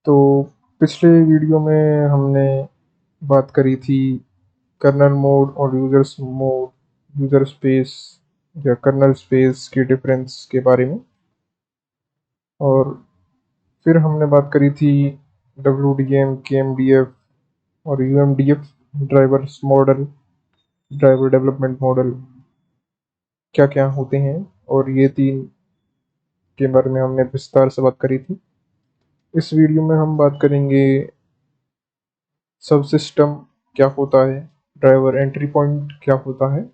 तो पिछले वीडियो में हमने बात करी थी कर्नल मोड और यूज़र स्पेस या कर्नल स्पेस के डिफरेंस के बारे में। और फिर हमने बात करी थी WDM, KMDF और UMDF drivers model, driver development model क्या क्या होते हैं, और ये तीन के बारे में हमने विस्तार से बात करी थी। इस वीडियो में हम बात करेंगे सब सिस्टम क्या होता है, ड्राइवर एंट्री पॉइंट क्या होता है,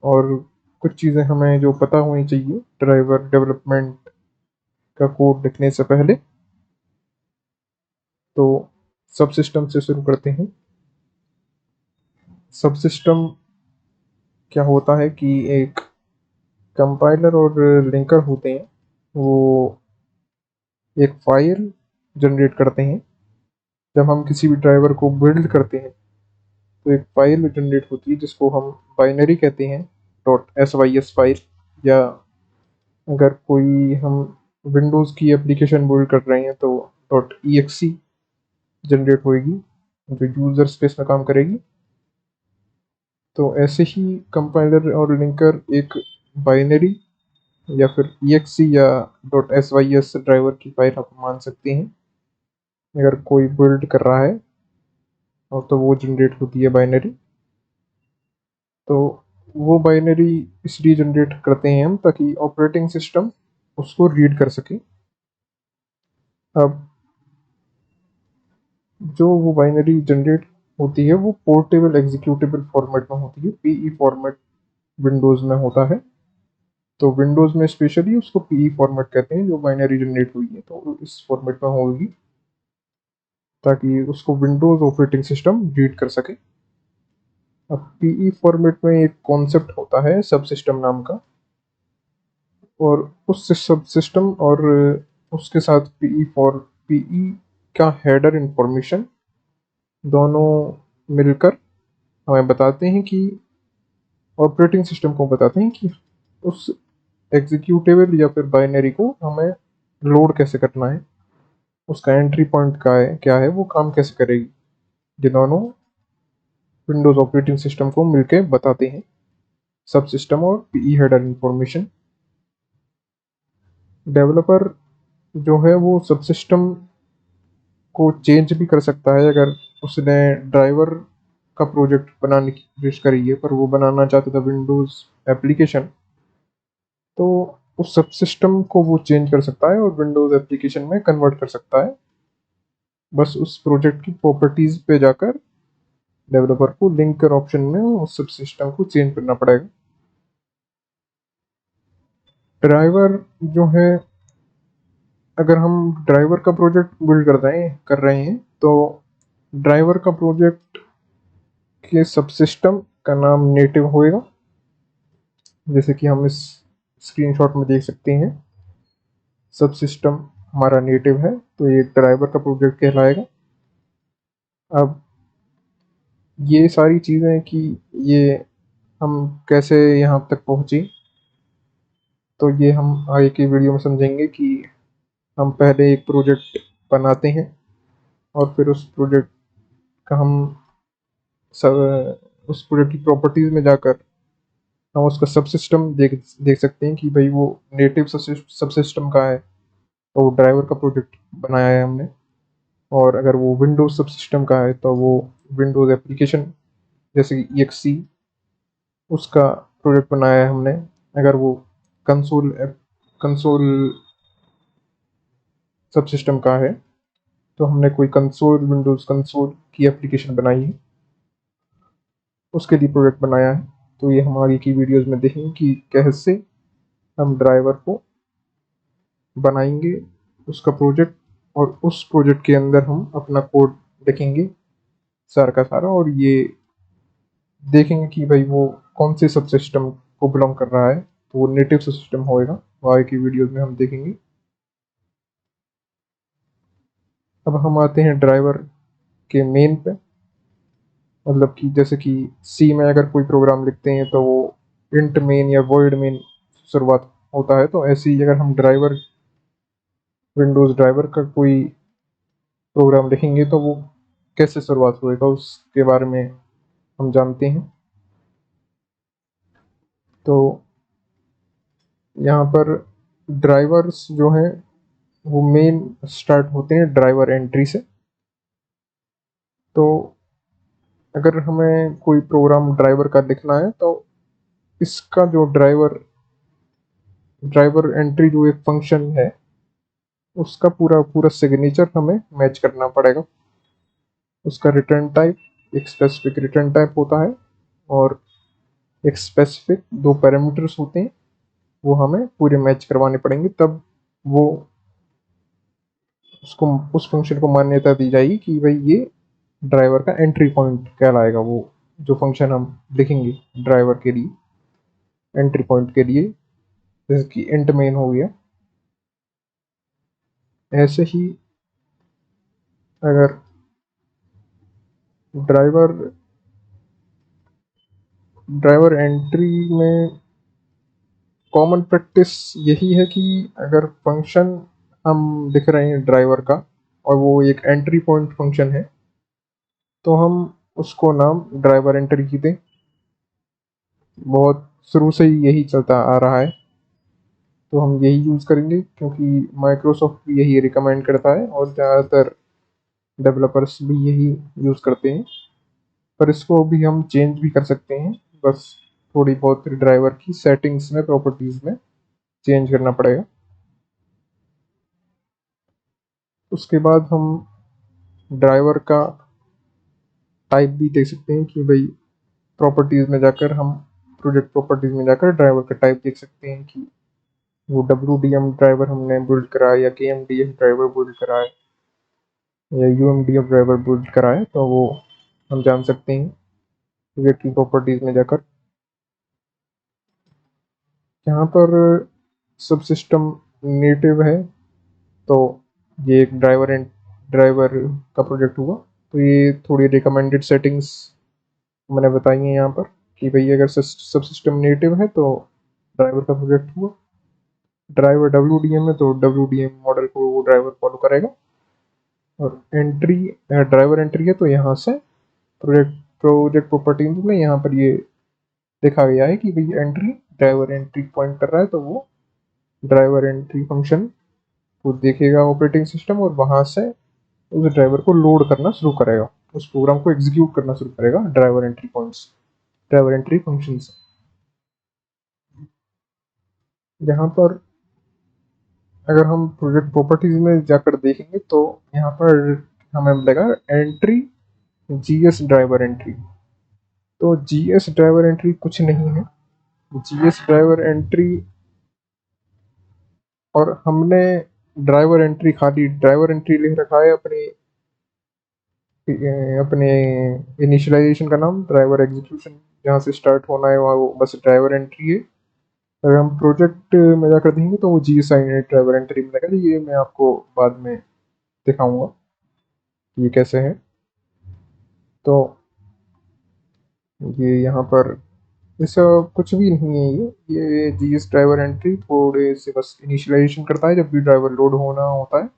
और कुछ चीज़ें हमें जो पता होनी चाहिए ड्राइवर डेवलपमेंट का कोड लिखने से पहले। तो सब सिस्टम से शुरू करते हैं। सब सिस्टम क्या होता है कि एक कंपाइलर और लिंकर होते हैं, वो एक फाइल जनरेट करते हैं। जब हम किसी भी ड्राइवर को बिल्ड करते हैं तो एक फाइल जनरेट होती है जिसको हम बाइनरी कहते हैं, .sys फाइल। या अगर कोई हम विंडोज़ की एप्लीकेशन बिल्ड कर रहे हैं तो .exe जनरेट होएगी जो यूज़र स्पेस में काम करेगी। तो ऐसे ही कंपाइलर और लिंकर एक बाइनरी या फिर exe या .sys ड्राइवर की फाइल आप मान सकते हैं। अगर कोई बिल्ड कर रहा है और तो वो जनरेट होती है बाइनरी। तो वो बाइनरी इसलिए जनरेट करते हैं हम ताकि ऑपरेटिंग सिस्टम उसको रीड कर सके। अब जो वो बाइनरी जनरेट होती है वो पोर्टेबल एग्जीक्यूटेबल फॉर्मेट में होती है, पीई फॉर्मेट विंडोज़ में होता है। तो विंडोज़ में स्पेशली उसको पीई फॉर्मेट कहते हैं। जो बाइनरी जनरेट हुई है तो इस फॉर्मेट में होगी ताकि उसको विंडोज़ ऑपरेटिंग सिस्टम रीड कर सके। अब पीई फॉर्मेट में एक कॉन्सेप्ट होता है सब सिस्टम नाम का, और उस सब सिस्टम और उसके साथ पीई का हेडर इंफॉर्मेशन दोनों मिलकर हमें बताते हैं कि ऑपरेटिंग सिस्टम को बताते हैं कि उस एग्जीक्यूटेबल या फिर बाइनरी को हमें लोड कैसे करना है, उसका एंट्री पॉइंट क्या है, वो काम कैसे करेगी। ये दोनों विंडोज़ ऑपरेटिंग सिस्टम को मिलकर बताते हैं, सब सिस्टम और पीई हेडर इंफॉर्मेशन। डेवलपर जो है वो सब सिस्टम को चेंज भी कर सकता है। अगर उसने ड्राइवर का प्रोजेक्ट बनाने की कोशिश करी है पर वो बनाना चाहता था विंडोज़ एप्लीकेशन, तो उस सब सिस्टम को वो चेंज कर सकता है और विंडोज़ एप्लीकेशन में कन्वर्ट कर सकता है। बस उस प्रोजेक्ट की प्रॉपर्टीज पे जाकर डेवलपर को लिंकर ऑप्शन में उस सब सिस्टम को चेंज करना पड़ेगा। ड्राइवर जो है, अगर हम ड्राइवर का प्रोजेक्ट बिल्ड कर रहे हैं तो ड्राइवर का प्रोजेक्ट के सब सिस्टम का नाम नेटिव होएगा। जैसे कि हम इस स्क्रीनशॉट में देख सकते हैं, सब सिस्टम हमारा नेटिव है तो ये ड्राइवर का प्रोजेक्ट कहलाएगा। अब ये सारी चीज़ें कि ये हम कैसे यहाँ तक पहुँचे, तो ये हम आगे की वीडियो में समझेंगे कि हम पहले एक प्रोजेक्ट बनाते हैं और फिर उस प्रोजेक्ट का हम उस प्रोजेक्ट की प्रॉपर्टीज़ में जाकर हम उसका सब सिस्टम देख देख सकते हैं कि भाई वो नेटिव सब सिस्टम का है तो वो ड्राइवर का प्रोजेक्ट बनाया है हमने। और अगर वो विंडोज़ सब सिस्टम का है तो वो विंडोज़ एप्लीकेशन जैसे कि EXE उसका प्रोजेक्ट बनाया है हमने। अगर वो कंसोल सब सिस्टम का है तो हमने कोई विंडोज़ कंसोल की एप्लीकेशन बनाई है, उसके लिए प्रोजेक्ट बनाया है। तो ये हम आगे की वीडियोज़ में देखेंगे कि कैसे हम ड्राइवर को बनाएंगे उसका प्रोजेक्ट, और उस प्रोजेक्ट के अंदर हम अपना कोड लिखेंगे सारा का सारा, और ये देखेंगे कि भाई वो कौन से सब सिस्टम को बिलोंग कर रहा है। तो वो नेटिव सिस्टम होएगा, वो आगे की वीडियोज़ में हम देखेंगे। अब हम आते हैं ड्राइवर के मेन पे। मतलब कि जैसे कि सी में अगर कोई प्रोग्राम लिखते हैं तो वो इंट मेन या वॉइड मेन शुरुआत होता है, तो ऐसे ही अगर हम विंडोज़ ड्राइवर का कोई प्रोग्राम लिखेंगे तो वो कैसे शुरुआत होएगा उसके बारे में हम जानते हैं। तो यहाँ पर ड्राइवर्स जो हैं वो मेन स्टार्ट होते हैं ड्राइवर एंट्री से। तो अगर हमें कोई प्रोग्राम ड्राइवर का लिखना है तो इसका जो ड्राइवर एंट्री जो एक फंक्शन है उसका पूरा पूरा सिग्नेचर हमें मैच करना पड़ेगा। उसका रिटर्न टाइप एक स्पेसिफिक रिटर्न टाइप होता है और एक स्पेसिफिक दो पैरामीटर्स होते हैं, वो हमें पूरे मैच करवाने पड़ेंगे, तब वो उसको उस फंक्शन को मान्यता दी जाएगी कि भाई ये ड्राइवर का एंट्री पॉइंट कहलाएगा। वो जो फंक्शन हम लिखेंगे ड्राइवर के लिए एंट्री पॉइंट के लिए, जैसे कि इंट मेन हो गया। ऐसे ही अगर ड्राइवर ड्राइवर एंट्री में कॉमन प्रैक्टिस यही है कि अगर फंक्शन हम लिख रहे हैं ड्राइवर का और वो एक एंट्री पॉइंट फंक्शन है तो हम उसको नाम ड्राइवर एंट्री की दें। बहुत शुरू से ही यही चलता आ रहा है, तो हम यही यूज़ करेंगे क्योंकि माइक्रोसॉफ्ट भी यही रिकमेंड करता है और ज़्यादातर डेवलपर्स भी यही यूज़ करते हैं। पर इसको भी हम चेंज भी कर सकते हैं, बस थोड़ी बहुत ड्राइवर की सेटिंग्स में प्रॉपर्टीज़ में चेंज करना पड़ेगा। उसके बाद हम ड्राइवर का टाइप भी देख सकते हैं कि भाई प्रॉपर्टीज़ में जाकर हम प्रोजेक्ट प्रॉपर्टीज़ में जाकर ड्राइवर का टाइप देख सकते हैं कि वो WDM ड्राइवर हमने बिल्ड करा है या KMDM ड्राइवर बिल्ड करा है या UMDM ड्राइवर बिल्ड करा है, तो वो हम जान सकते हैं प्रोजेक्ट की प्रॉपर्टीज़ में जाकर। यहाँ पर सब सिस्टम नेटिव है तो ये एक ड्राइवर का प्रोजेक्ट हुआ। तो ये थोड़ी रिकमेंडेड सेटिंग्स मैंने बताई हैं यहाँ पर कि भाई अगर सब सिस्टम नेटिव है तो ड्राइवर का प्रोजेक्ट हुआ। ड्राइवर WDM है तो WDM मॉडल को वो ड्राइवर फॉलो करेगा। और एंट्री ड्राइवर एंट्री है तो यहाँ से प्रोजेक्ट प्रॉपर्टीज में यहाँ पर ये देखा गया है कि भाई एंट्री ड्राइवर एंट्री पॉइंट कर रहा है, तो वो ड्राइवर एंट्री फंक्शन को देखेगा ऑपरेटिंग सिस्टम और वहाँ से उस ड्राइवर को लोड करना शुरू करेगा, उस प्रोग्राम को एग्जीक्यूट करना शुरू करेगा driver entry points driver entry function से। यहाँ पर अगर हम प्रोजेक्ट प्रॉपर्टीज में जाकर देखेंगे तो यहाँ पर हमें मिलेगा एंट्री GS ड्राइवर एंट्री। तो GS ड्राइवर एंट्री कुछ नहीं है। GS ड्राइवर एंट्री और हमने ड्राइवर एंट्री खाली ड्राइवर एंट्री लिख रखा है अपने अपने इनिशियलाइजेशन का नाम ड्राइवर एग्जीक्यूशन जहाँ से स्टार्ट होना है वहाँ वो बस ड्राइवर एंट्री है। अगर हम प्रोजेक्ट में जाकर देखेंगे तो वो GS ड्राइवर एंट्री मिलेगा। ये मैं आपको बाद में दिखाऊंगा कि ये कैसे है। तो ये यहाँ पर ऐसा कुछ भी नहीं है। ये GS ड्राइवर एंट्री थोड़े से बस इनिशियलाइजेशन करता है जब भी ड्राइवर लोड होना होता है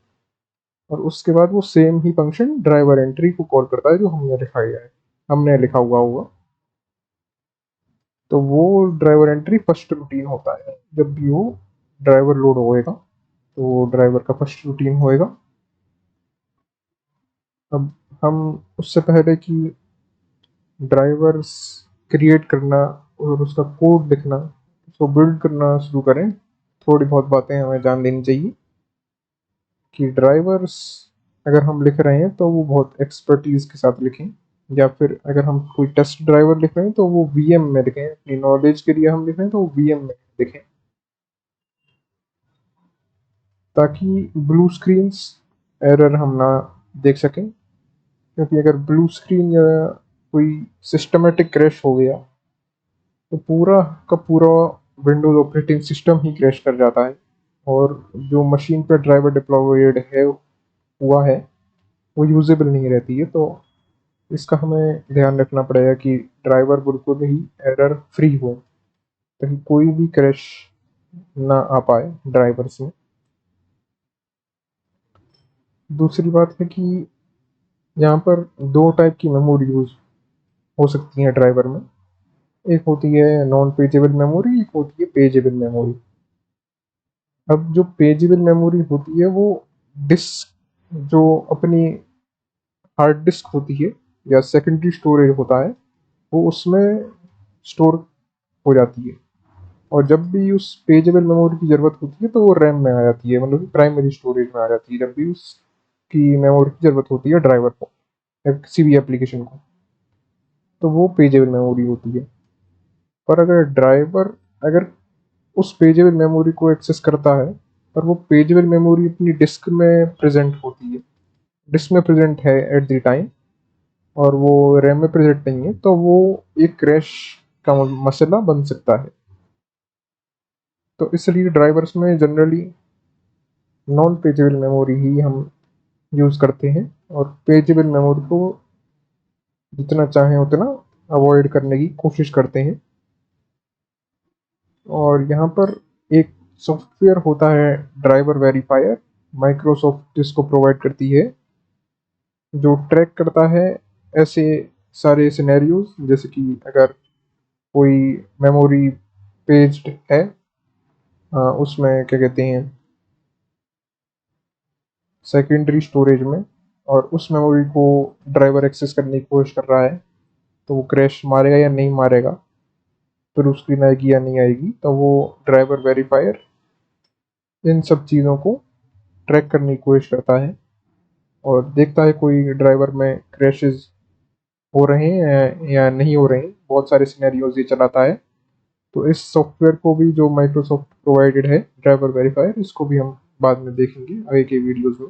और उसके बाद वो सेम ही फंक्शन ड्राइवर एंट्री को कॉल करता है जो हमने लिखा हुआ होगा। तो वो ड्राइवर एंट्री फर्स्ट रूटीन होता है जब भी वो ड्राइवर लोड होएगा, तो वो ड्राइवर का फर्स्ट रूटीन होएगा। अब हम उससे पहले कि ड्राइवर्स क्रिएट करना और उसका कोड लिखना उसको बिल्ड करना शुरू करें, थोड़ी बहुत बातें हमें जान लेनी चाहिए कि ड्राइवर्स अगर हम लिख रहे हैं तो वो बहुत एक्सपर्टीज के साथ लिखें, या फिर अगर हम कोई टेस्ट ड्राइवर लिख रहे हैं तो वो VM में लिखें। अपनी नॉलेज के लिए हम लिख रहे हैं तो वो VM में लिखें ताकि ब्लू स्क्रीन एरर हम ना देख सकें। क्योंकि अगर ब्लू स्क्रीन या कोई सिस्टमेटिक क्रैश हो गया तो पूरा का पूरा विंडोज ऑपरेटिंग सिस्टम ही क्रैश कर जाता है और जो मशीन पर ड्राइवर डिप्लॉयड है हुआ है वो यूजेबल नहीं रहती है। तो इसका हमें ध्यान रखना पड़ेगा कि ड्राइवर बिल्कुल ही एरर फ्री हो ताकि कोई भी क्रैश ना आ पाए ड्राइवर्स में। दूसरी बात है कि यहाँ पर दो टाइप की मेमोरी यूज हो सकती है ड्राइवर में। एक होती है नॉन पेजेबल मेमोरी, एक होती है पेजेबल मेमोरी। अब जो पेजेबल मेमोरी होती है वो डिस्क जो अपनी हार्ड डिस्क होती है या सेकेंडरी स्टोरेज होता है वो उसमें स्टोर हो जाती है। और जब भी उस पेजेबल मेमोरी की ज़रूरत होती है तो वो रैम में आ जाती है, मतलब प्राइमरी स्टोरेज में आ जाती है जब भी उसकी मेमोरी की ज़रूरत होती है ड्राइवर को या किसी भी एप्लीकेशन को, तो वो पेजेबल मेमोरी होती है। पर अगर ड्राइवर अगर उस पेजेबल मेमोरी को एक्सेस करता है पर वो पेजेबल मेमोरी अपनी डिस्क में प्रेजेंट होती है, डिस्क में प्रेजेंट है एट द टाइम, और वो रैम में प्रेजेंट नहीं है, तो वो एक क्रैश का मसला बन सकता है। तो इसलिए ड्राइवर्स में जनरली नॉन पेजेबल मेमोरी ही हम यूज़ करते हैं और पेजेबल मेमोरी को जितना चाहें उतना अवॉइड करने की कोशिश करते हैं। और यहाँ पर एक सॉफ्टवेयर होता है ड्राइवर वेरीफायर, माइक्रोसॉफ्ट इसको प्रोवाइड करती है, जो ट्रैक करता है ऐसे सारे सिनेरियोज, जैसे कि अगर कोई मेमोरी पेज्ड है उसमें क्या कहते हैं सेकेंडरी स्टोरेज में, और उस मेमोरी को ड्राइवर एक्सेस करने की कोशिश कर रहा है, तो वो क्रैश मारेगा या नहीं मारेगा, फिर स्क्रीन आएगी या नहीं आएगी, तो वो ड्राइवर वेरीफायर इन सब चीज़ों को ट्रैक करने की कोशिश करता है और देखता है कोई ड्राइवर में क्रैशेस हो रहे हैं या नहीं हो रहे हैं। बहुत सारे सिनेरियोज ये चलाता है। तो इस सॉफ्टवेयर को भी, जो माइक्रोसॉफ्ट प्रोवाइडेड है ड्राइवर वेरीफायर, इसको भी हम बाद में देखेंगे आगे के वीडियोज़ में।